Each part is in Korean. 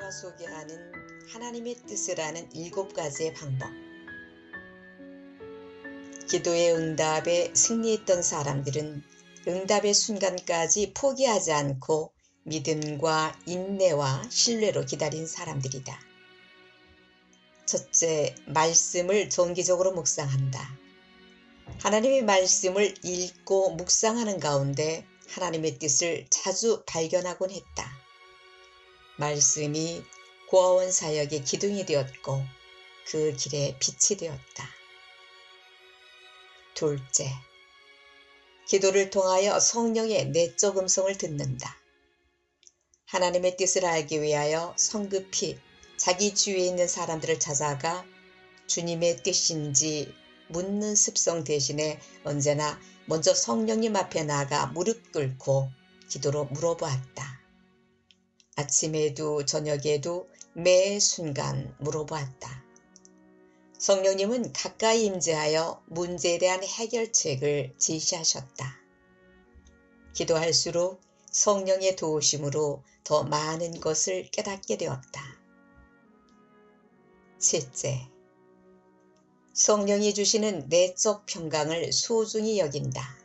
제가 소개하는 하나님의 뜻을 아는 7가지의 방법. 기도의 응답에 승리했던 사람들은 응답의 순간까지 포기하지 않고 믿음과 인내와 신뢰로 기다린 사람들이다. 첫째, 말씀을 정기적으로 묵상한다. 하나님의 말씀을 읽고 묵상하는 가운데 하나님의 뜻을 자주 발견하곤 했다. 말씀이 고아원 사역의 기둥이 되었고 그 길에 빛이 되었다. 둘째, 기도를 통하여 성령의 내적 음성을 듣는다. 하나님의 뜻을 알기 위하여 성급히 자기 주위에 있는 사람들을 찾아가 주님의 뜻인지 묻는 습성 대신에 언제나 먼저 성령님 앞에 나가 무릎 꿇고 기도로 물어보았다. 아침에도 저녁에도 매 순간 물어보았다. 성령님은 가까이 임재하여 문제에 대한 해결책을 제시하셨다. 기도할수록 성령의 도우심으로 더 많은 것을 깨닫게 되었다. 셋째, 성령이 주시는 내적 평강을 소중히 여긴다.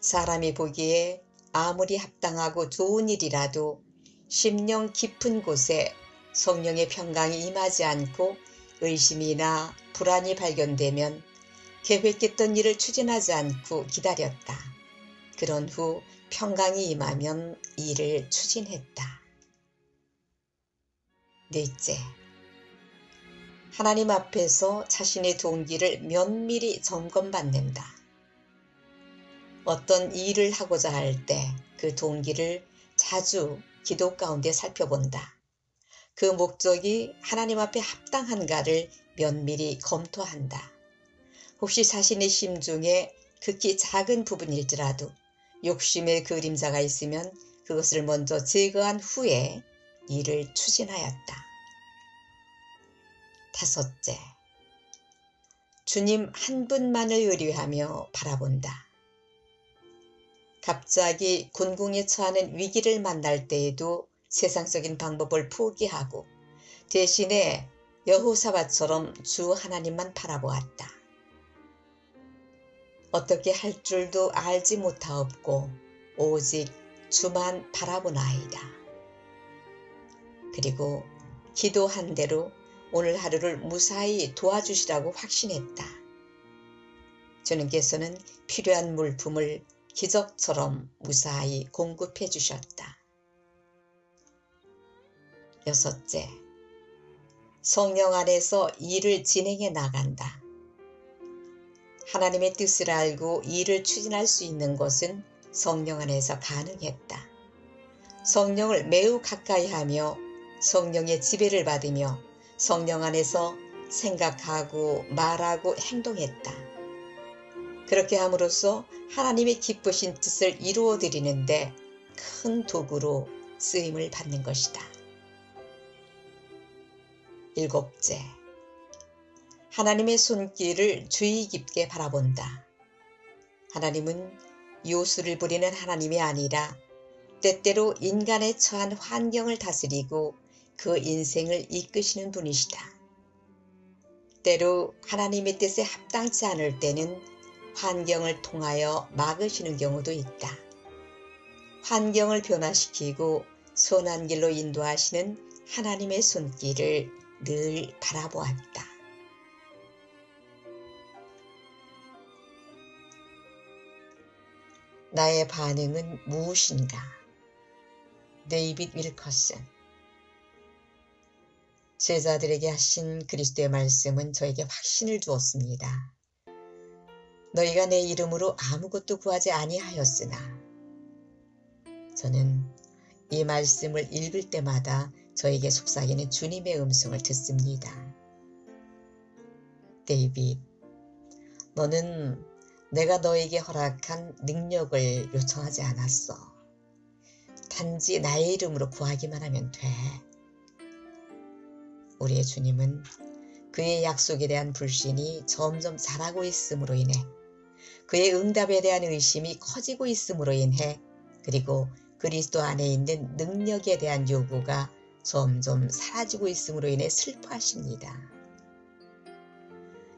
사람이 보기에 아무리 합당하고 좋은 일이라도 심령 깊은 곳에 성령의 평강이 임하지 않고 의심이나 불안이 발견되면 계획했던 일을 추진하지 않고 기다렸다. 그런 후 평강이 임하면 일을 추진했다. 넷째, 하나님 앞에서 자신의 동기를 면밀히 점검받는다. 어떤 일을 하고자 할 때 그 동기를 자주 기도 가운데 살펴본다. 그 목적이 하나님 앞에 합당한가를 면밀히 검토한다. 혹시 자신의 심중에 극히 작은 부분일지라도 욕심의 그림자가 있으면 그것을 먼저 제거한 후에 일을 추진하였다. 다섯째, 주님 한 분만을 의뢰하며 바라본다. 갑자기 곤궁에 처하는 위기를 만날 때에도 세상적인 방법을 포기하고 대신에 여호사밧처럼 주 하나님만 바라보았다. 어떻게 할 줄도 알지 못하옵고 오직 주만 바라보나이다. 그리고 기도한 대로 오늘 하루를 무사히 도와주시라고 확신했다. 주님께서는 필요한 물품을 기적처럼 무사히 공급해 주셨다. 여섯째, 성령 안에서 일을 진행해 나간다. 하나님의 뜻을 알고 일을 추진할 수 있는 것은 성령 안에서 가능했다. 성령을 매우 가까이 하며 성령의 지배를 받으며 성령 안에서 생각하고 말하고 행동했다. 그렇게 함으로써 하나님의 기쁘신 뜻을 이루어 드리는데 큰 도구로 쓰임을 받는 것이다. 일곱째, 하나님의 손길을 주의 깊게 바라본다. 하나님은 요술을 부리는 하나님이 아니라 때때로 인간의 처한 환경을 다스리고 그 인생을 이끄시는 분이시다. 때로 하나님의 뜻에 합당치 않을 때는 환경을 통하여 막으시는 경우도 있다. 환경을 변화시키고 선한 길로 인도하시는 하나님의 손길을 늘 바라보았다. 나의 반응은 무엇인가? 데이빗 윌커슨. 제자들에게 하신 그리스도의 말씀은 저에게 확신을 주었습니다. 너희가 내 이름으로 아무것도 구하지 아니하였으나. 저는 이 말씀을 읽을 때마다 저에게 속삭이는 주님의 음성을 듣습니다. 데이빗, 너는 내가 너에게 허락한 능력을 요청하지 않았어. 단지 나의 이름으로 구하기만 하면 돼. 우리의 주님은 그의 약속에 대한 불신이 점점 자라고 있음으로 인해 그의 응답에 대한 의심이 커지고 있음으로 인해 그리고 그리스도 안에 있는 능력에 대한 요구가 점점 사라지고 있음으로 인해 슬퍼하십니다.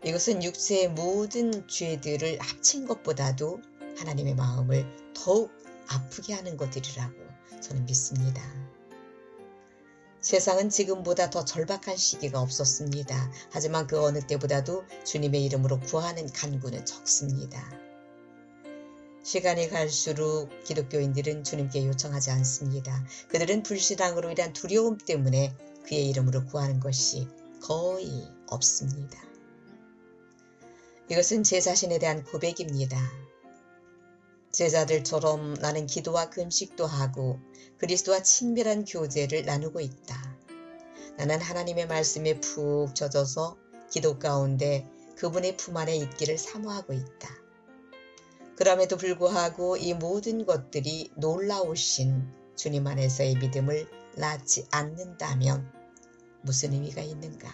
이것은 육체의 모든 죄들을 합친 것보다도 하나님의 마음을 더욱 아프게 하는 것들이라고 저는 믿습니다. 세상은 지금보다 더 절박한 시기가 없었습니다. 하지만 그 어느 때보다도 주님의 이름으로 구하는 간구는 적습니다. 시간이 갈수록 기독교인들은 주님께 요청하지 않습니다. 그들은 불신앙으로 인한 두려움 때문에 그의 이름으로 구하는 것이 거의 없습니다. 이것은 제 자신에 대한 고백입니다. 제자들처럼 나는 기도와 금식도 하고 그리스도와 친밀한 교제를 나누고 있다. 나는 하나님의 말씀에 푹 젖어서 기도 가운데 그분의 품 안에 있기를 사모하고 있다. 그럼에도 불구하고 이 모든 것들이 놀라우신 주님 안에서의 믿음을 낳지 않는다면 무슨 의미가 있는가?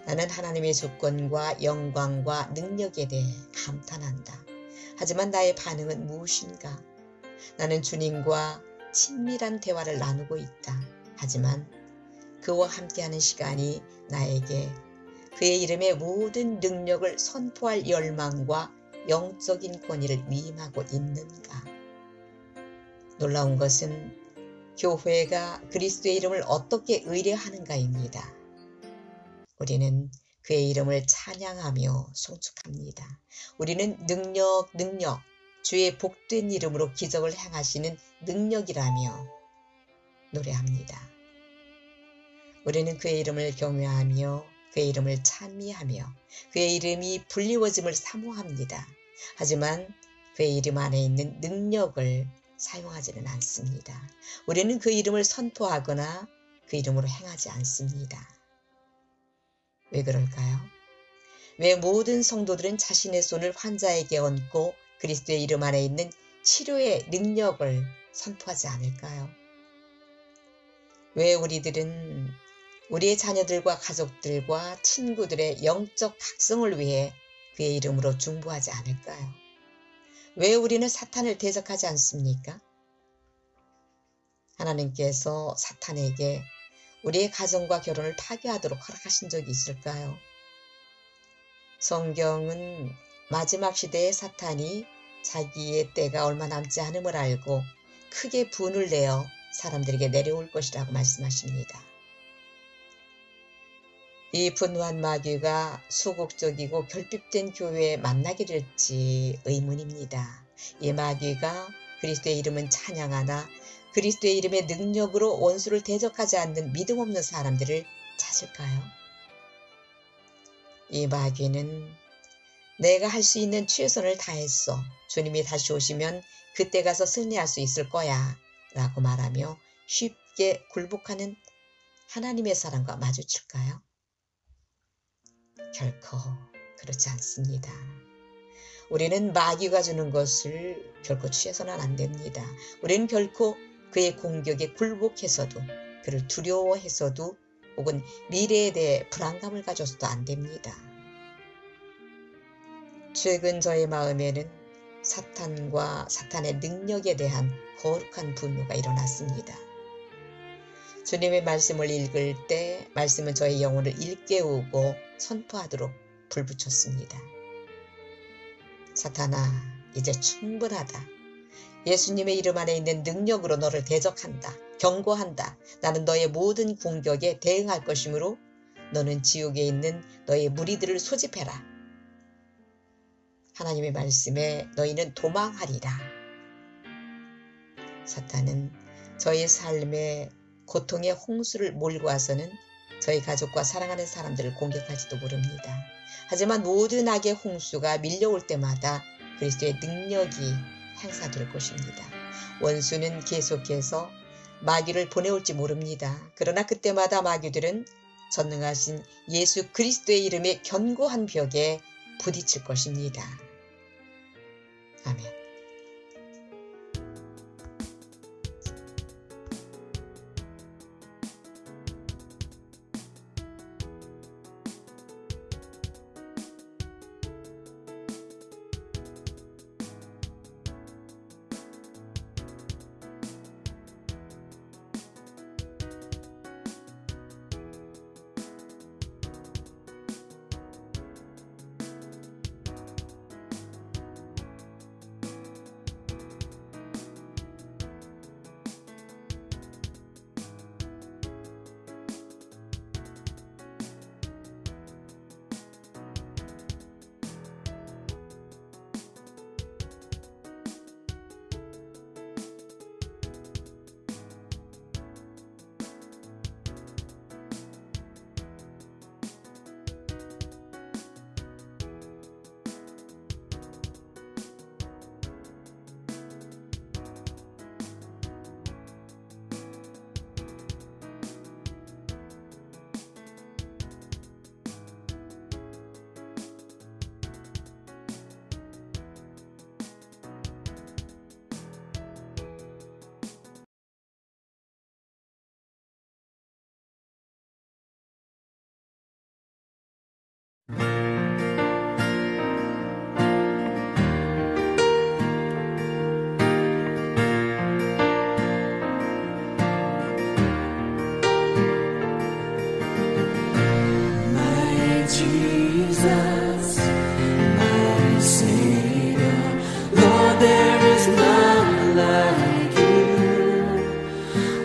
나는 하나님의 주권과 영광과 능력에 대해 감탄한다. 하지만 나의 반응은 무엇인가? 나는 주님과 친밀한 대화를 나누고 있다. 하지만 그와 함께하는 시간이 나에게 그의 이름의 모든 능력을 선포할 열망과 영적인 권위를 위임하고 있는가? 놀라운 것은 교회가 그리스도의 이름을 어떻게 의뢰하는가입니다. 우리는 그의 이름을 찬양하며 송축합니다. 우리는 능력, 주의 복된 이름으로 기적을 행하시는 능력이라며 노래합니다. 우리는 그의 이름을 경외하며 그의 이름을 찬미하며 그의 이름이 불리워짐을 사모합니다. 하지만 그의 이름 안에 있는 능력을 사용하지는 않습니다. 우리는 그 이름을 선포하거나 그 이름으로 행하지 않습니다. 왜 그럴까요? 왜 모든 성도들은 자신의 손을 환자에게 얹고 그리스도의 이름 안에 있는 치료의 능력을 선포하지 않을까요? 왜 우리들은 우리의 자녀들과 가족들과 친구들의 영적 각성을 위해 그의 이름으로 중보하지 않을까요? 왜 우리는 사탄을 대적하지 않습니까? 하나님께서 사탄에게 우리의 가정과 결혼을 파괴하도록 허락하신 적이 있을까요? 성경은 마지막 시대의 사탄이 자기의 때가 얼마 남지 않음을 알고 크게 분을 내어 사람들에게 내려올 것이라고 말씀하십니다. 이 분노한 마귀가 소극적이고 결핍된 교회에 만나게 될지 의문입니다. 이 마귀가 그리스도의 이름은 찬양하나 그리스도의 이름의 능력으로 원수를 대적하지 않는 믿음 없는 사람들을 찾을까요? 이 마귀는 내가 할 수 있는 최선을 다했어. 주님이 다시 오시면 그때 가서 승리할 수 있을 거야 라고 말하며 쉽게 굴복하는 하나님의 사람과 마주칠까요? 결코 그렇지 않습니다. 우리는 마귀가 주는 것을 결코 취해서는 안 됩니다. 우리는 결코 그의 공격에 굴복해서도 그를 두려워해서도 혹은 미래에 대해 불안감을 가져서도 안 됩니다. 최근 저의 마음에는 사탄과 사탄의 능력에 대한 거룩한 분노가 일어났습니다. 주님의 말씀을 읽을 때 말씀은 저의 영혼을 일깨우고 선포하도록 불붙였습니다. 사탄아, 이제 충분하다. 예수님의 이름 안에 있는 능력으로 너를 대적한다. 경고한다. 나는 너의 모든 공격에 대응할 것이므로 너는 지옥에 있는 너의 무리들을 소집해라. 하나님의 말씀에 너희는 도망하리라. 사탄은 저의 삶에 고통의 홍수를 몰고 와서는 저희 가족과 사랑하는 사람들을 공격할지도 모릅니다. 하지만 모든 악의 홍수가 밀려올 때마다 그리스도의 능력이 행사될 것입니다. 원수는 계속해서 마귀를 보내올지 모릅니다. 그러나 그때마다 마귀들은 전능하신 예수 그리스도의 이름에 견고한 벽에 부딪힐 것입니다. 아멘.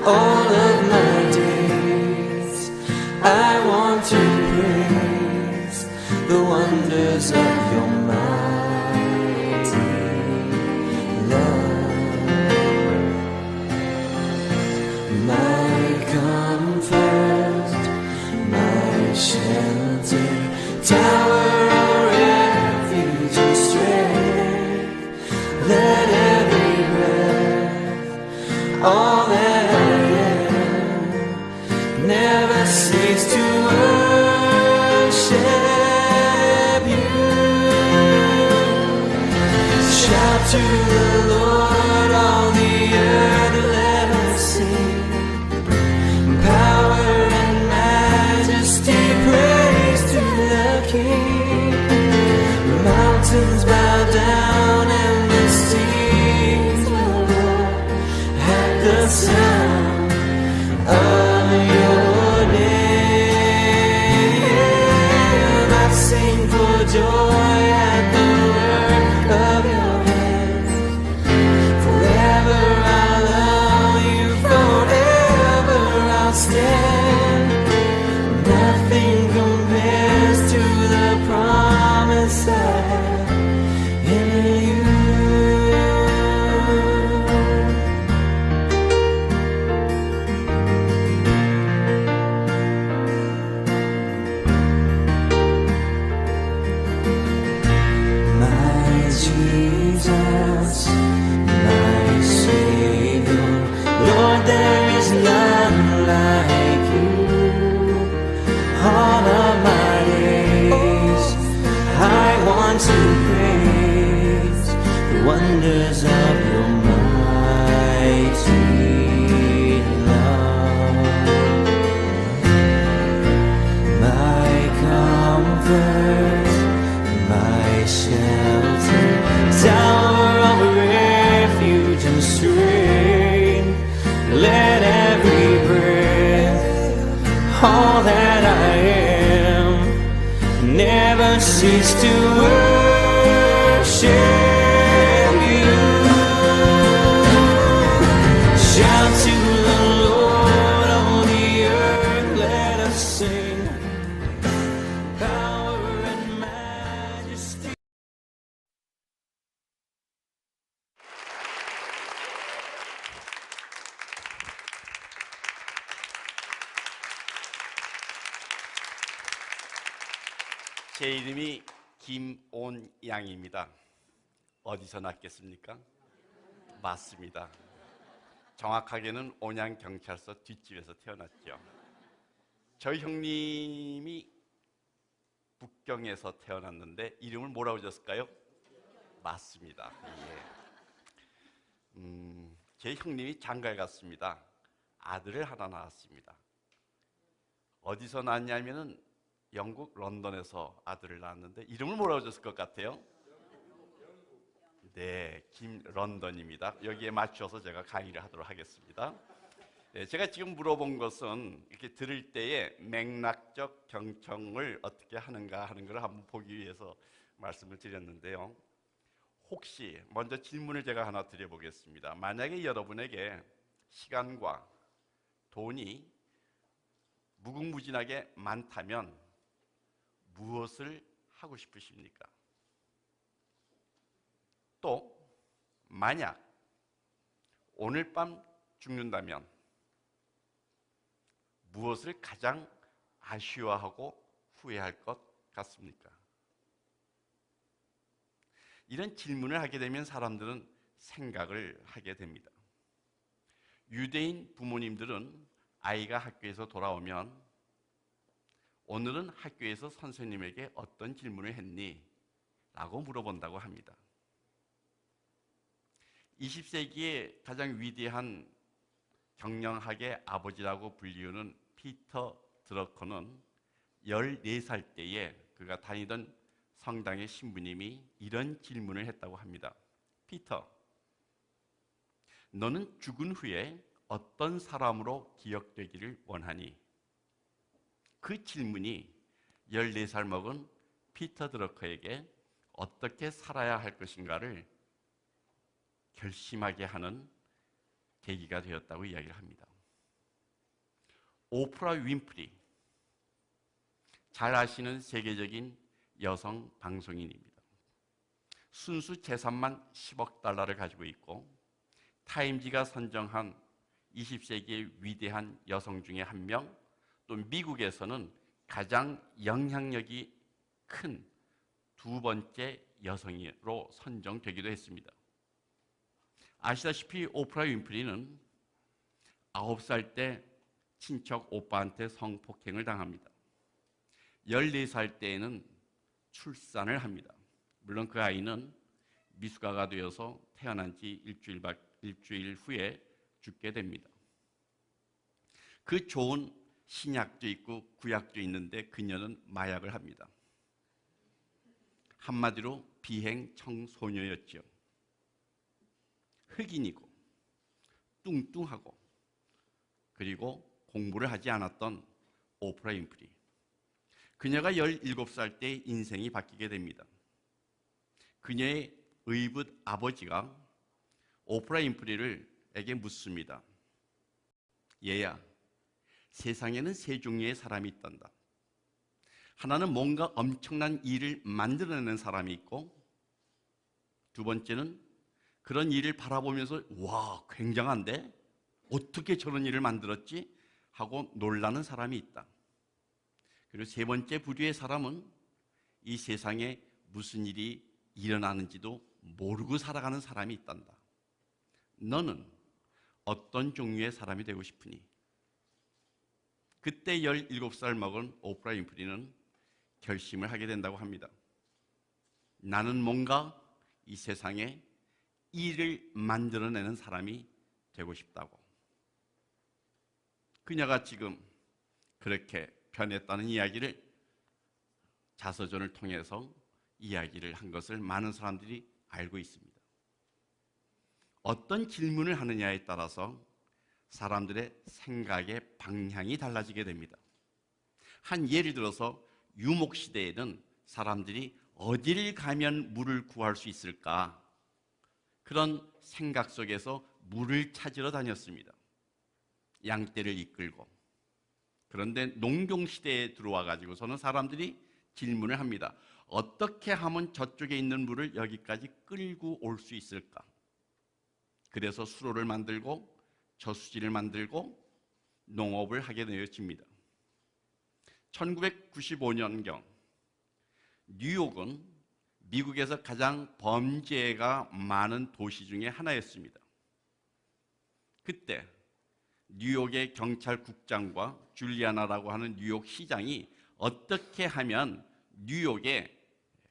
all of my days. I want to praise the wonders of your mighty love. My comfort, my shelter, tower of refuge and strength. Let every breath, all that I am, never cease to worship you. Shout to the Lord, all the earth, let us sing. Power and majesty, praise to the King. The mountains bow down and the seas will roar at the sound of your name. I sing for joy at the work of your hands. Forever I'll love you, forever I'll stand. Nothing compares to the promise I have in you. My Jesus, my Savior, Lord, there is none like you. All of my days, I want to praise the wonders of your mighty love. My comfort, my shelter, tower of refuge and strength. Let every breath, all that I am, never cease to worship you. Shout to the Lord, all the earth, let us sing. Power and majesty. 제 이름이 김온양입니다. 어디서 났겠습니까? 맞습니다. 정확하게는 온양경찰서 뒷집에서 태어났죠. 저희 형님이 북경에서 태어났는데 이름을 뭐라고 지었을까요? 맞습니다. 예. 제 형님이 장가에 갔습니다. 아들을 하나 낳았습니다. 어디서 낳았냐면은 영국 런던에서 아들을 낳았는데 이름을 뭐라고 줬을 것 같아요? 네, 김런던입니다. 여기에 맞춰서 제가 강의를 하도록 하겠습니다. 네, 제가 지금 물어본 것은 이렇게 들을 때에 맥락적 경청을 어떻게 하는가 하는 걸 한번 보기 위해서 말씀을 드렸는데요. 혹시 먼저 질문을 제가 하나 드려보겠습니다. 만약에 여러분에게 시간과 돈이 무궁무진하게 많다면 무엇을 하고 싶으십니까? 또 만약 오늘 밤 죽는다면 무엇을 가장 아쉬워하고 후회할 것 같습니까? 이런 질문을 하게 되면 사람들은 생각을 하게 됩니다. 유대인 부모님들은 아이가 학교에서 돌아오면 오늘은 학교에서 선생님에게 어떤 질문을 했니? 라고 물어본다고 합니다. 20세기의 가장 위대한 경영학의 아버지라고 불리우는 피터 드러커는 14살 때에 그가 다니던 성당의 신부님이 이런 질문을 했다고 합니다. 피터, 너는 죽은 후에 어떤 사람으로 기억되기를 원하니? 그 질문이 14살 먹은 피터 드러커에게 어떻게 살아야 할 것인가를 결심하게 하는 계기가 되었다고 이야기를 합니다. 오프라 윈프리, 잘 아시는 세계적인 여성 방송인입니다. 순수 재산만 10억 달러를 가지고 있고 타임지가 선정한 20세기의 위대한 여성 중에 한 명, 또 미국에서는 가장 영향력이 큰 두 번째 여성으로 선정되기도 했습니다. 아시다시피 오프라 윈프리는 9살 때 친척 오빠한테 성폭행을 당합니다. 14살 때에는 출산을 합니다. 물론 그 아이는 미숙아가 되어서 태어난 지 일주일 후에 죽게 됩니다. 그 좋은 신약도 있고 구약도 있는데 그녀는 마약을 합니다. 한마디로 비행 청소녀였죠. 흑인이고 뚱뚱하고 그리고 공부를 하지 않았던 오프라 윈프리. 그녀가 17살 때 인생이 바뀌게 됩니다. 그녀의 의붓 아버지가 오프라 윈프리에게 묻습니다. 얘야, 세상에는 세 종류의 사람이 있단다. 하나는 뭔가 엄청난 일을 만들어내는 사람이 있고, 두 번째는 그런 일을 바라보면서 와, 굉장한데? 어떻게 저런 일을 만들었지? 하고 놀라는 사람이 있다. 그리고 세 번째 부류의 사람은 이 세상에 무슨 일이 일어나는지도 모르고 살아가는 사람이 있단다. 너는 어떤 종류의 사람이 되고 싶으니? 그때 17살 먹은 오프라 윈프리는 결심을 하게 된다고 합니다. 나는 뭔가 이 세상에 일을 만들어내는 사람이 되고 싶다고. 그녀가 지금 그렇게 변했다는 이야기를 자서전을 통해서 이야기를 한 것을 많은 사람들이 알고 있습니다. 어떤 질문을 하느냐에 따라서 사람들의 생각의 방향이 달라지게 됩니다. 한 예를 들어서 유목시대에는 사람들이 어디를 가면 물을 구할 수 있을까? 그런 생각 속에서 물을 찾으러 다녔습니다. 양떼를 이끌고. 그런데 농경시대에 들어와 가지고서는 사람들이 질문을 합니다. 어떻게 하면 저쪽에 있는 물을 여기까지 끌고 올 수 있을까? 그래서 수로를 만들고 저수지를 만들고 농업을 하게 되어집니다. 1995년경 뉴욕은 미국에서 가장 범죄가 많은 도시 중에 하나였습니다. 그때 뉴욕의 경찰국장과 줄리아나라고 하는 뉴욕 시장이 어떻게 하면 뉴욕의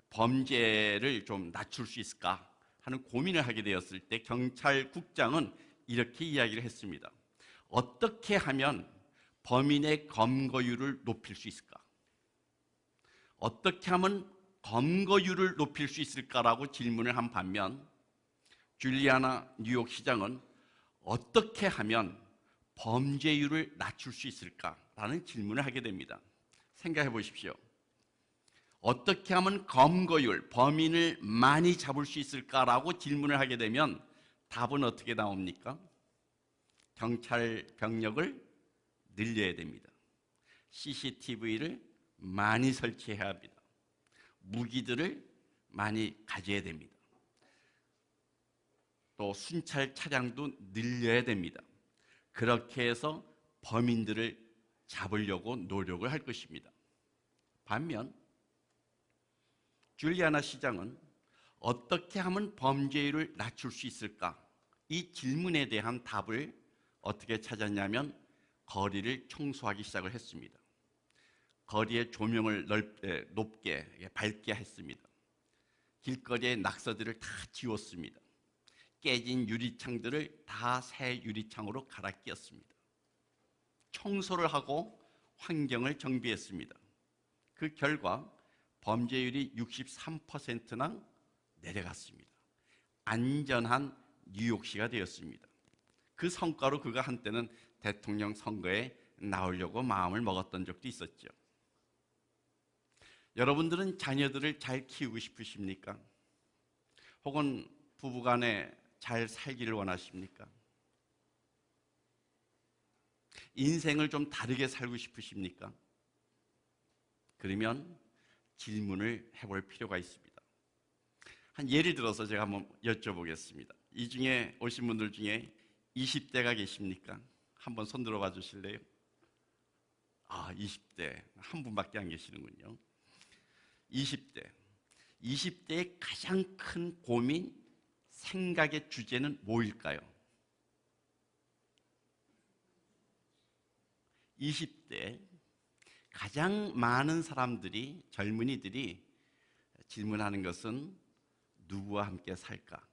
범죄를 좀 낮출 수 있을까 하는 고민을 하게 되었을 때 경찰국장은 이렇게 이야기를 했습니다. 어떻게 하면 범인의 검거율을 높일 수 있을까? 어떻게 하면 검거율을 높일 수 있을까라고 질문을 한 반면 줄리아나 뉴욕 시장은 어떻게 하면 범죄율을 낮출 수 있을까라는 질문을 하게 됩니다. 생각해 보십시오. 어떻게 하면 검거율, 범인을 많이 잡을 수 있을까라고 질문을 하게 되면 답은 어떻게 나옵니까? 경찰 병력을 늘려야 됩니다. CCTV를 많이 설치해야 합니다. 무기들을 많이 가져야 됩니다. 또 순찰 차량도 늘려야 됩니다. 그렇게 해서 범인들을 잡으려고 노력을 할 것입니다. 반면 줄리아나 시장은 어떻게 하면 범죄율을 낮출 수 있을까? 이 질문에 대한 답을 어떻게 찾았냐면 거리를 청소하기 시작을 했습니다. 거리의 조명을 높게 밝게 했습니다. 길거리의 낙서들을 다 지웠습니다. 깨진 유리창들을 다 새 유리창으로 갈아 끼웠습니다. 청소를 하고 환경을 정비했습니다. 그 결과 범죄율이 63%나 내려갔습니다. 안전한 뉴욕시가 되었습니다. 그 성과로 그가 한때는 대통령 선거에 나오려고 마음을 먹었던 적도 있었죠. 여러분들은 자녀들을 잘 키우고 싶으십니까? 혹은 부부간에 잘 살기를 원하십니까? 인생을 좀 다르게 살고 싶으십니까? 그러면 질문을 해볼 필요가 있습니다. 한 예를 들어서 제가 한번 여쭤보겠습니다. 이 중에 오신 분들 중에 20대가 계십니까? 한번 손 들어봐 주실래요? 20대 한 분밖에 안 계시는군요. 20대의 가장 큰 고민, 생각의 주제는 뭐일까요? 20대 가장 많은 사람들이, 젊은이들이 질문하는 것은 누구와 함께 살까?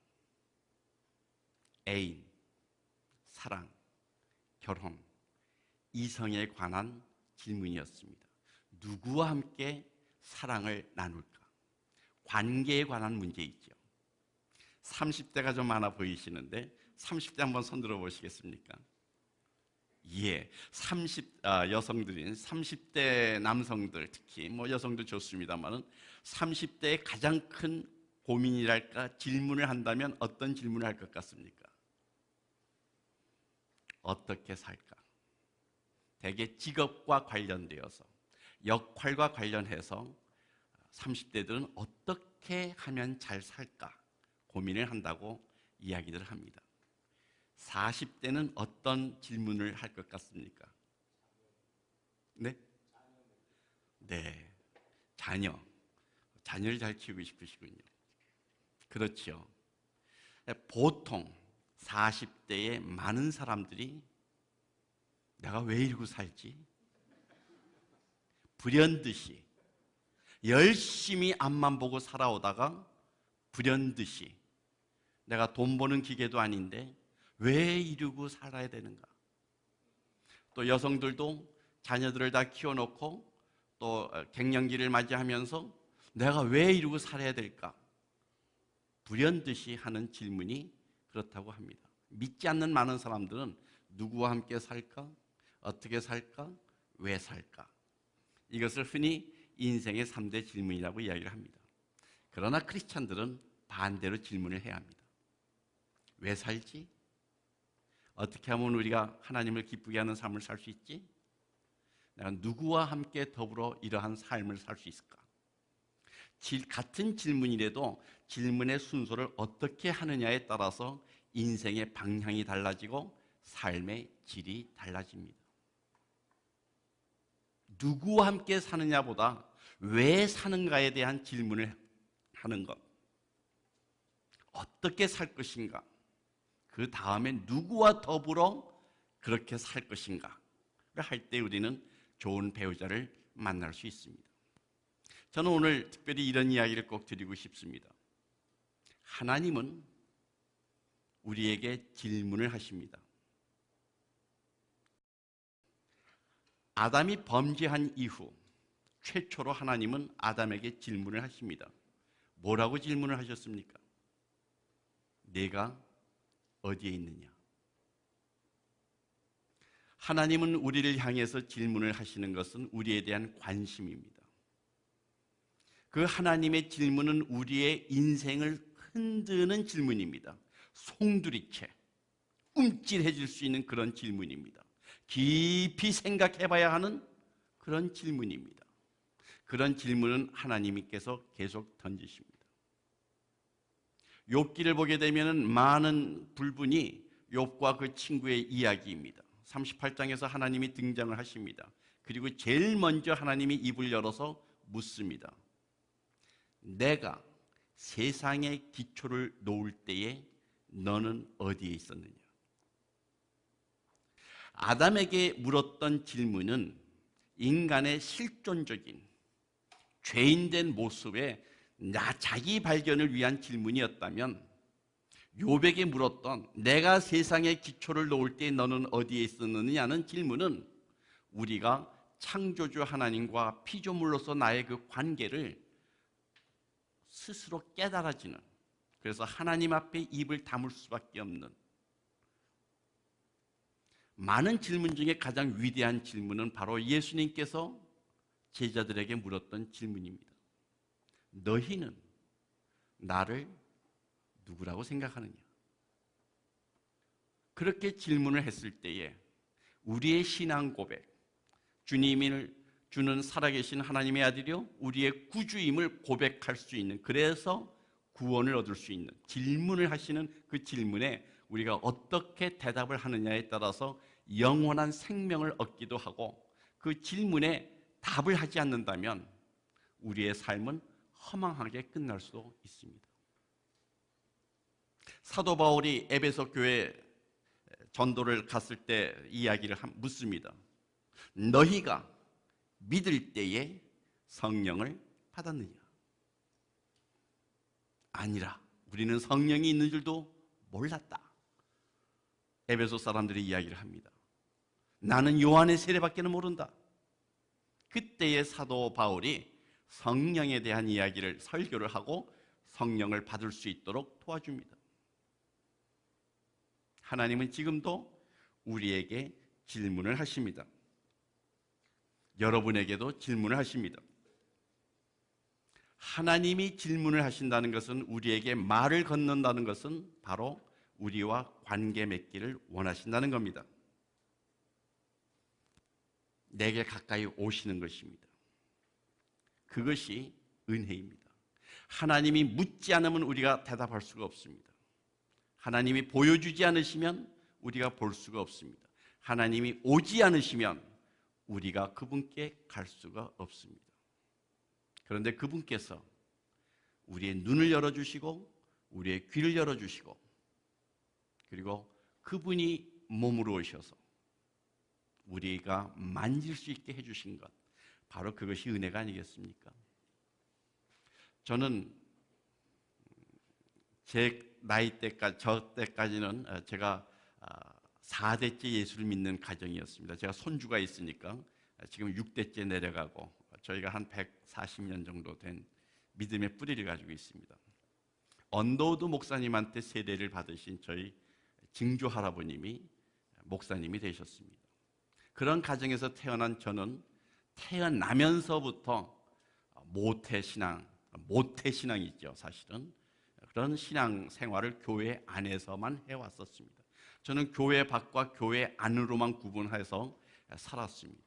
애인, 사랑, 결혼, 이성에 관한 질문이었습니다. 누구와 함께 사랑을 나눌까? 관계에 관한 문제이죠. 30대가 좀 많아 보이시는데 30대 한번 손 들어 보시겠습니까? 예, 여성들인 30대 남성들, 특히 뭐 여성도 좋습니다만은 30대의 가장 큰 고민이랄까, 질문을 한다면 어떤 질문을 할 것 같습니까? 어떻게 살까? 대개 직업과 관련되어서, 역할과 관련해서 30대들은 어떻게 하면 잘 살까 고민을 한다고 이야기를 합니다. 40대는 어떤 질문을 할 것 같습니까? 네? 네, 자녀를 잘 키우고 싶으시군요. 그렇죠. 보통 40대의 많은 사람들이 내가 왜 이러고 살지? 불현듯이 열심히 앞만 보고 살아오다가 불현듯이 내가 돈 버는 기계도 아닌데 왜 이러고 살아야 되는가? 또 여성들도 자녀들을 다 키워놓고 또 갱년기를 맞이하면서 내가 왜 이러고 살아야 될까? 불현듯이 하는 질문이 그렇다고 합니다. 믿지 않는 많은 사람들은 누구와 함께 살까? 어떻게 살까? 왜 살까? 이것을 흔히 인생의 3대 질문이라고 이야기를 합니다. 그러나 크리스찬들은 반대로 질문을 해야 합니다. 왜 살지? 어떻게 하면 우리가 하나님을 기쁘게 하는 삶을 살 수 있지? 내가 누구와 함께 더불어 이러한 삶을 살 수 있을까? 같은 질문이라도 질문의 순서를 어떻게 하느냐에 따라서 인생의 방향이 달라지고 삶의 질이 달라집니다. 누구와 함께 사느냐보다 왜 사는가에 대한 질문을 하는 것, 어떻게 살 것인가, 그 다음에 누구와 더불어 그렇게 살 것인가를 할 때 우리는 좋은 배우자를 만날 수 있습니다. 저는 오늘 특별히 이런 이야기를 꼭 드리고 싶습니다. 하나님은 우리에게 질문을 하십니다. 아담이 범죄한 이후 최초로 하나님은 아담에게 질문을 하십니다. 뭐라고 질문을 하셨습니까? 내가 어디에 있느냐? 하나님은 우리를 향해서 질문을 하시는 것은 우리에 대한 관심입니다. 그 하나님의 질문은 우리의 인생을 흔드는 질문입니다. 송두리째, 움찔해질 수 있는 그런 질문입니다. 깊이 생각해봐야 하는 그런 질문입니다. 그런 질문은 하나님께서 계속 던지십니다. 욥기를 보게 되면 많은 불분이 욥과 그 친구의 이야기입니다. 38장에서 하나님이 등장을 하십니다. 그리고 제일 먼저 하나님이 입을 열어서 묻습니다. 내가 세상의 기초를 놓을 때에 너는 어디에 있었느냐? 아담에게 물었던 질문은 인간의 실존적인 죄인된 모습에 자기 발견을 위한 질문이었다면, 욥에게 물었던 내가 세상의 기초를 놓을 때 너는 어디에 있었느냐는 질문은 우리가 창조주 하나님과 피조물로서 나의 그 관계를 스스로 깨달아지는, 그래서 하나님 앞에 입을 다물 수밖에 없는, 많은 질문 중에 가장 위대한 질문은 바로 예수님께서 제자들에게 물었던 질문입니다. 너희는 나를 누구라고 생각하느냐? 그렇게 질문을 했을 때에 우리의 신앙 고백, 주님을 주는 살아계신 하나님의 아들이요 우리의 구주임을 고백할 수 있는, 그래서 구원을 얻을 수 있는 질문을 하시는 그 질문에 우리가 어떻게 대답을 하느냐에 따라서 영원한 생명을 얻기도 하고, 그 질문에 답을 하지 않는다면 우리의 삶은 허망하게 끝날 수도 있습니다. 사도 바울이 에베소 교회 전도를 갔을 때 이야기를 묻습니다. 너희가 믿을 때에 성령을 받았느냐? 아니라 우리는 성령이 있는 줄도 몰랐다. 에베소 사람들이 이야기를 합니다. 나는 요한의 세례밖에는 모른다. 그때의 사도 바울이 성령에 대한 이야기를 설교를 하고 성령을 받을 수 있도록 도와줍니다. 하나님은 지금도 우리에게 질문을 하십니다. 여러분에게도 질문을 하십니다. 하나님이 질문을 하신다는 것은, 우리에게 말을 건넌다는 것은 바로 우리와 관계 맺기를 원하신다는 겁니다. 내게 가까이 오시는 것입니다. 그것이 은혜입니다. 하나님이 묻지 않으면 우리가 대답할 수가 없습니다. 하나님이 보여주지 않으시면 우리가 볼 수가 없습니다. 하나님이 오지 않으시면 우리가 그분께 갈 수가 없습니다. 그런데 그분께서 우리의 눈을 열어주시고 우리의 귀를 열어주시고, 그리고 그분이 몸으로 오셔서 우리가 만질 수 있게 해주신 것, 바로 그것이 은혜가 아니겠습니까? 저는 제 나이 때까지, 저 때까지는 제가 4대째 예수를 믿는 가정이었습니다. 제가 손주가 있으니까 지금 6대째 내려가고, 저희가 한 140년 정도 된 믿음의 뿌리를 가지고 있습니다. 언더우드 목사님한테 세례를 받으신 저희 증조 할아버님이 목사님이 되셨습니다. 그런 가정에서 태어난 저는 태어나면서부터 모태신앙이죠, 사실은. 그런 신앙 생활을 교회 안에서만 해왔었습니다. 저는 교회 밖과 교회 안으로만 구분해서 살았습니다.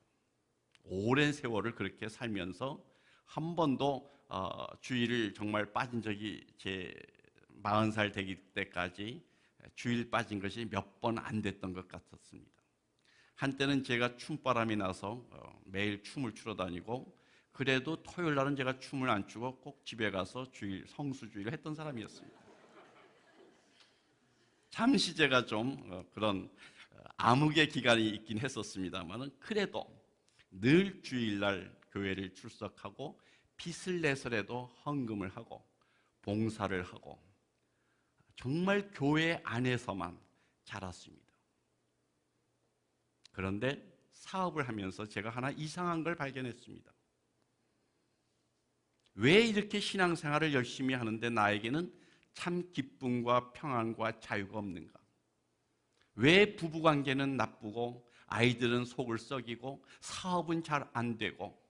오랜 세월을 그렇게 살면서 한 번도 주일을 정말 빠진 적이, 제 40살 되기 때까지 주일 빠진 것이 몇 번 안 됐던 것 같았습니다. 한때는 제가 춤바람이 나서 매일 춤을 추러 다니고, 그래도 토요일 날은 제가 춤을 안 추고 꼭 집에 가서 성수주의를 했던 사람이었습니다. 잠시 제가 좀 그런 암흑의 기간이 있긴 했었습니다만, 그래도 늘 주일날 교회를 출석하고 빚을 내서라도 헌금을 하고 봉사를 하고, 정말 교회 안에서만 자랐습니다. 그런데 사업을 하면서 제가 하나 이상한 걸 발견했습니다. 왜 이렇게 신앙생활을 열심히 하는데 나에게는 참 기쁨과 평안과 자유가 없는가? 왜 부부관계는 나쁘고 아이들은 속을 썩이고 사업은 잘 안 되고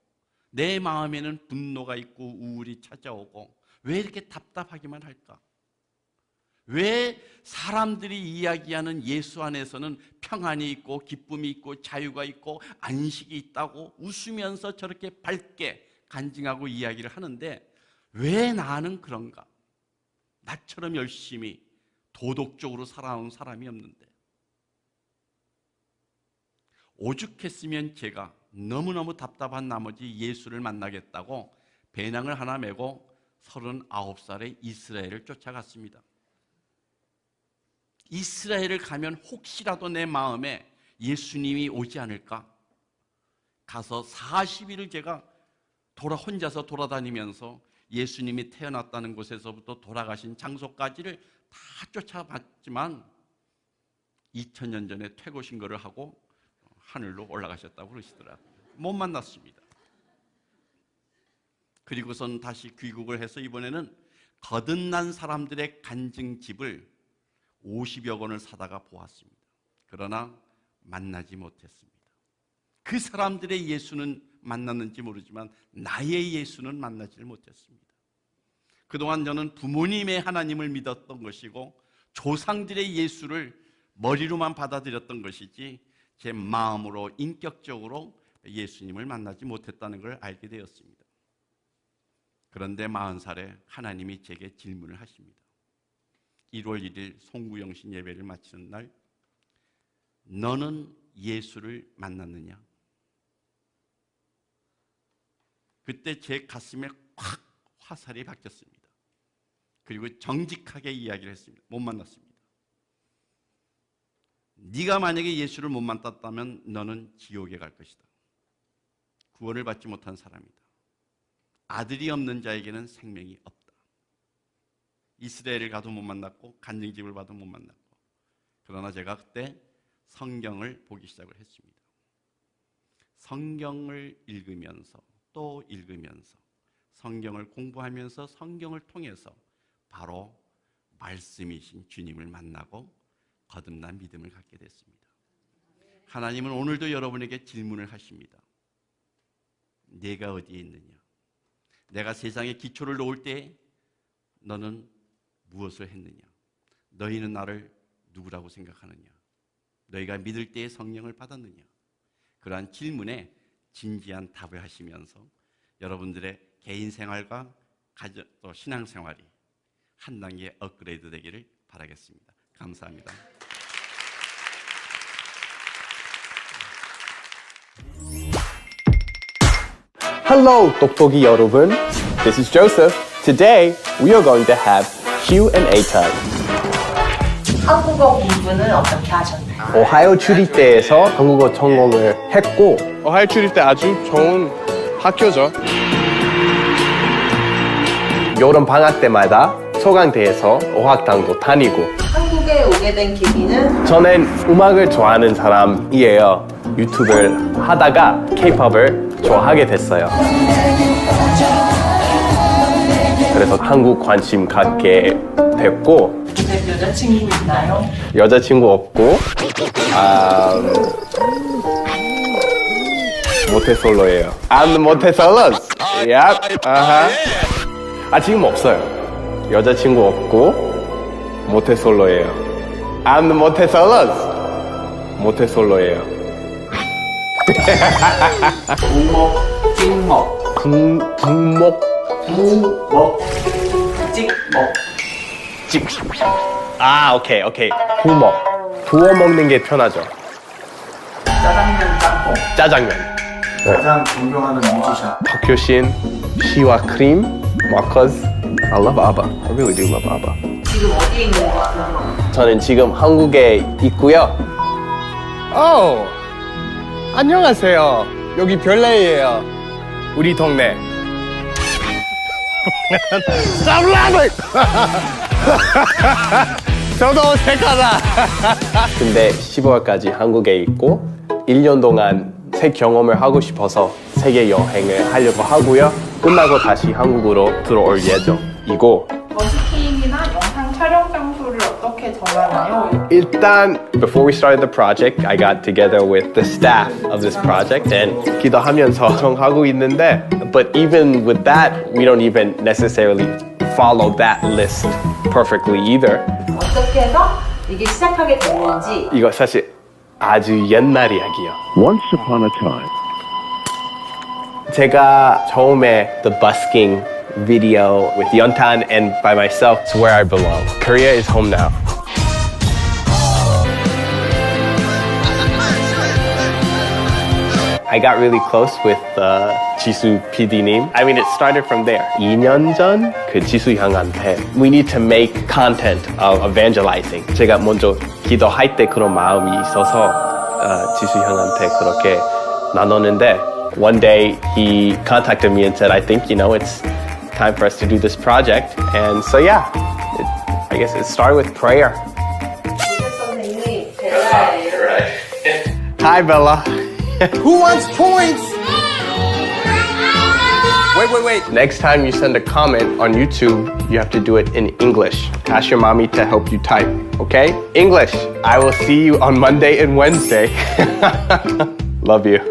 내 마음에는 분노가 있고 우울이 찾아오고 왜 이렇게 답답하기만 할까? 왜 사람들이 이야기하는 예수 안에서는 평안이 있고 기쁨이 있고 자유가 있고 안식이 있다고 웃으면서 저렇게 밝게 간증하고 이야기를 하는데, 왜 나는 그런가? 나처럼 열심히 도덕적으로 살아온 사람이 없는데. 오죽했으면 제가 너무너무 답답한 나머지 예수를 만나겠다고 배낭을 하나 메고 39살에 이스라엘을 쫓아갔습니다. 이스라엘을 가면 혹시라도 내 마음에 예수님이 오지 않을까? 가서 40일을 제가 혼자서 돌아다니면서 예수님이 태어났다는 곳에서부터 돌아가신 장소까지를 다 쫓아봤지만 2000년 전에 퇴고신고를 하고 하늘로 올라가셨다고 그러시더라고요. 못 만났습니다. 그리고선 다시 귀국을 해서 이번에는 거듭난 사람들의 간증집을 50여 권을 사다가 보았습니다. 그러나 만나지 못했습니다. 그 사람들의 예수는 만났는지 모르지만 나의 예수는 만나지를 못했습니다. 그동안 저는 부모님의 하나님을 믿었던 것이고 조상들의 예수를 머리로만 받아들였던 것이지 제 마음으로 인격적으로 예수님을 만나지 못했다는 걸 알게 되었습니다. 그런데 40살에 하나님이 제게 질문을 하십니다. 1월 1일 송구영신 예배를 마치는 날, 너는 예수를 만났느냐? 그때 제 가슴에 확 화살이 박혔습니다. 그리고 정직하게 이야기를 했습니다. 못 만났습니다. 네가 만약에 예수를 못 만났다면 너는 지옥에 갈 것이다. 구원을 받지 못한 사람이다. 아들이 없는 자에게는 생명이 없다. 이스라엘을 가도 못 만났고 간증집을 봐도 못 만났고, 그러나 제가 그때 성경을 보기 시작을 했습니다. 성경을 읽으면서 또 읽으면서 성경을 공부하면서 성경을 통해서 바로 말씀이신 주님을 만나고 거듭난 믿음을 갖게 됐습니다. 하나님은 오늘도 여러분에게 질문을 하십니다. 내가 어디에 있느냐? 내가 세상에 기초를 놓을 때 너는 무엇을 했느냐? 너희는 나를 누구라고 생각하느냐? 너희가 믿을 때에 성령을 받았느냐? 그러한 질문에 진지한 답을 하시면서 여러분들의 개인 생활과 또 신앙 생활이 한 단계 업그레이드 되기를 바라겠습니다. 감사합니다. Hello, 똑똑이 여러분. This is Joseph. Today, we are going to have Q&A time. 한국어 공부는 어떻게 하셨나요? 오하이오 주립대에서 한국어 전공을 했고, 오하이오 주립대 아주 좋은 학교죠. 여름 방학 때마다 소강대에서 어학당도 다니고. 한국에 오게 된 계기는? 저는 음악을 좋아하는 사람이에요. 유튜브를 하다가 K-팝을 좋아하게 됐어요. 그래서 한국 관심 갖게 됐고. 여자친구 있나요? 여자친구 없고, 모태솔로예요. I'm 모태솔로. Yep. 지금 없어요. 여자친구 없고 모태솔로예요. I'm 모태솔로. 모태솔로예요. 부먹, 찍먹. 부먹. 부먹, 찍먹. 찍. 오케이. 부먹. 부어 먹는 게 편하죠. 짜장면, 짬뽕. 짜장면. 가장 존경하는 뮤지션. 박효신, 시와 크림, 마커스. I love ABBA. I really do love ABBA. 지금 어디에 있는 것 같아요? 저는 지금 한국에 있고요. 안녕하세요. 여기 별내예요. 우리 동네. Stop laughing! 저도 어색하다. 근데 10월까지 한국에 있고 1년 동안 새 경험을 하고 싶어서 세계 여행을 하려고 하고요. 끝나고 다시 한국으로 들어올 예정이고. 버스킹이나 영상 촬영 장소를 어떻게 정하나요? 일단 before we started the project, I got together with the staff of this project and 기도하면서 정하고 있는데, but even with that, we don't even necessarily follow that list perfectly either. 어떻게 해서 이게 시작하게 된 건지. 이거 사실 아주 옛날 이야기예요. Once upon a time. 제가 처음에 the busking video with Yeontan and by myself, it's where I belong. Korea is home now. I got really close with 지수 PD님. I mean, it started from there. 2년 전 그 지수 형한테 we need to make content of evangelizing. 제가 먼저 기도할 때 그런 마음이 있어서 지수 형한테 그렇게 나눴는데 one day he contacted me and said, I think, it's time for us to do this project. And so, yeah, I guess it started with prayer. 선생님이 벨라예요. Hi, Bella. Who wants points? Wait. Next time you send a comment on YouTube, you have to do it in English. Ask your mommy to help you type, okay? English. I will see you on Monday and Wednesday. Love you.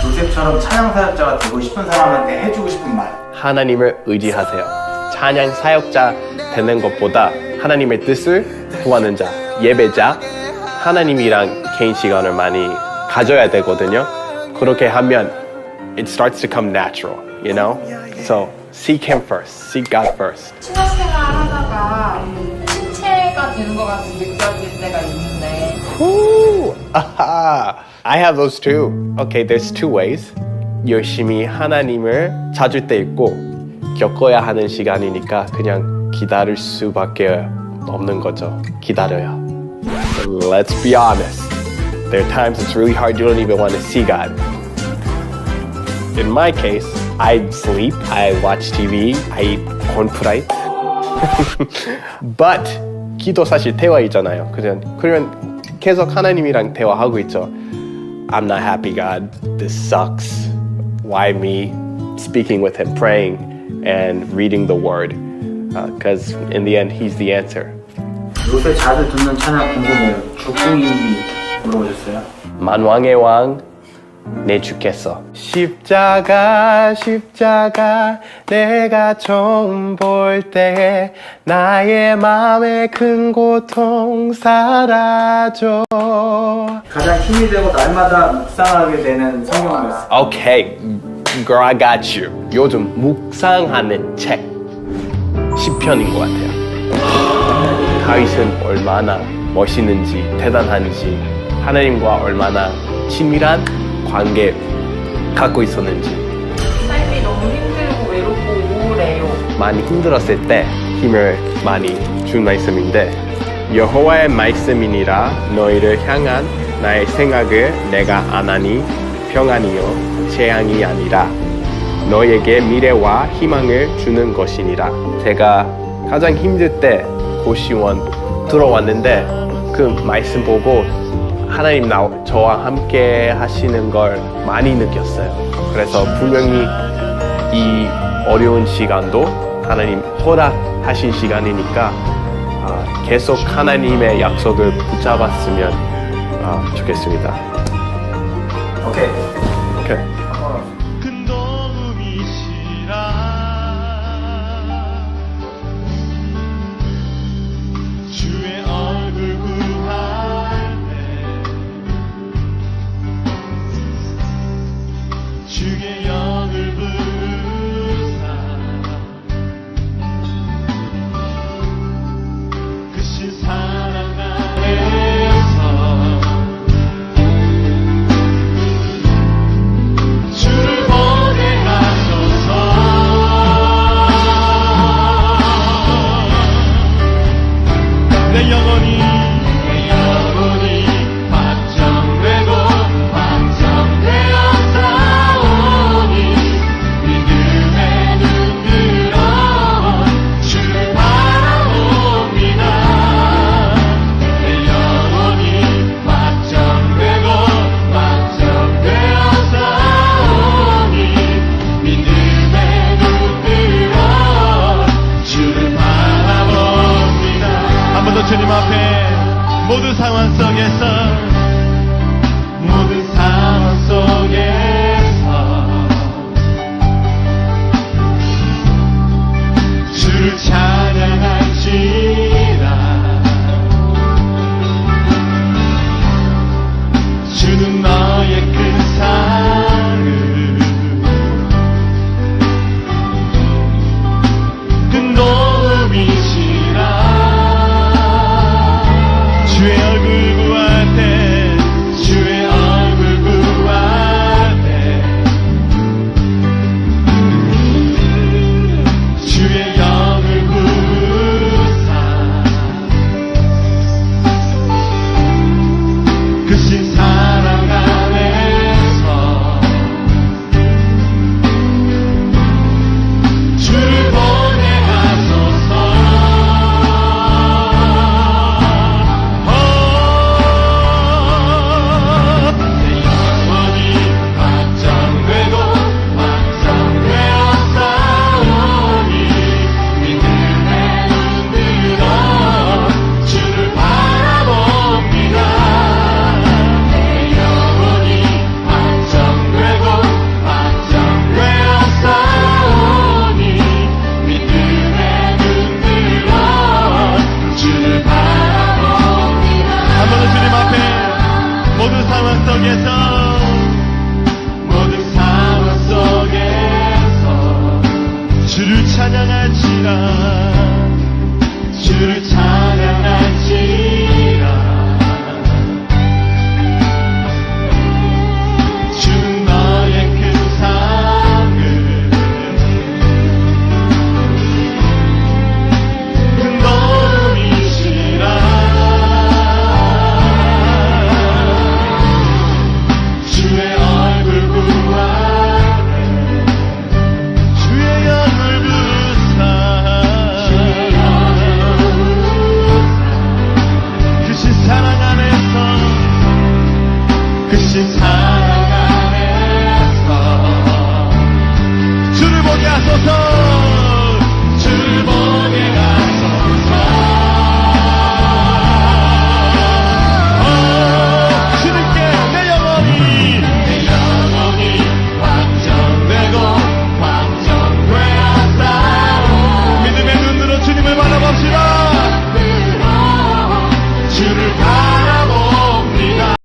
요셉처럼 찬양 사역자가 되고 싶은 사람한테 해주고 싶은 말. 하나님을 의지하세요. 찬양 사역자 되는 것보다 하나님의 뜻을 구하는 자, 예배자, 하나님이랑 개인 시간을 많이 가져야 되거든요. 그렇게 하면 it starts to come natural, you know? So seek him first, seek God first. 신학생활 하다가 침체가 되는 것 같이 느껴질 때가 있는데 Ooh, aha. I have those too. Okay, there's two ways. 열심히 하나님을 찾을 때 있고 겪어야 하는 시간이니까 그냥 기다릴 수밖에 없는 거죠. 기다려요. Let's be honest. There are times it's really hard. You don't even want to see God. In my case, I sleep, I watch TV, I eat corn fried. But 기도 사실 대화이잖아요. 그러면 계속 하나님이랑 대화하고 있죠. I'm not happy, God. This sucks. Why me? Speaking with him, praying, and reading the word. Because in the end, he's the answer. 요새 자주 듣는 찬양 궁금해요. 죽궁이 물어보셨어요? 만왕의 왕 내 주께서 십자가 십자가 내가 처음 볼 때 나의 마음의 큰 고통 사라져. 가장 힘이 되고 날마다 묵상하게 되는 성경 말씀. Okay, girl, I got you. 요즘 묵상하는 책 시편인 것 같아요. 다윗은 얼마나 멋있는지 대단한지 하나님과 얼마나 친밀한 관계 갖고 있었는지. 삶이 너무 힘들고 외롭고 우울해요. 많이 힘들었을 때 힘을 많이 준 말씀인데 여호와의 말씀이니라 너희를 향한 나의 생각을 내가 아나니 평안이요 재앙이 아니라 너에게 미래와 희망을 주는 것이니라. 제가 가장 힘들 때 고시원 들어왔는데 그 말씀 보고 하나님 저와 함께 하시는 걸 많이 느꼈어요. 그래서 분명히 이 어려운 시간도 하나님 허락하신 시간이니까 계속 하나님의 약속을 붙잡았으면 좋겠습니다. 오케이. 오케이. 큰 도움이시라 주의 얼굴 구할 때 주의 영을 부사 크신 사랑 안에서 주를 보게 하소서. 내 영혼이 확정되고 확정되어 싸우니 믿음의 눈 들어 주를 바라봅니다. 내 영혼이 확정되고 확정되어 싸우니 믿음의 눈 들어 주를 바라봅니다. 한 번 더 주님 앞에 모든 상황 속에서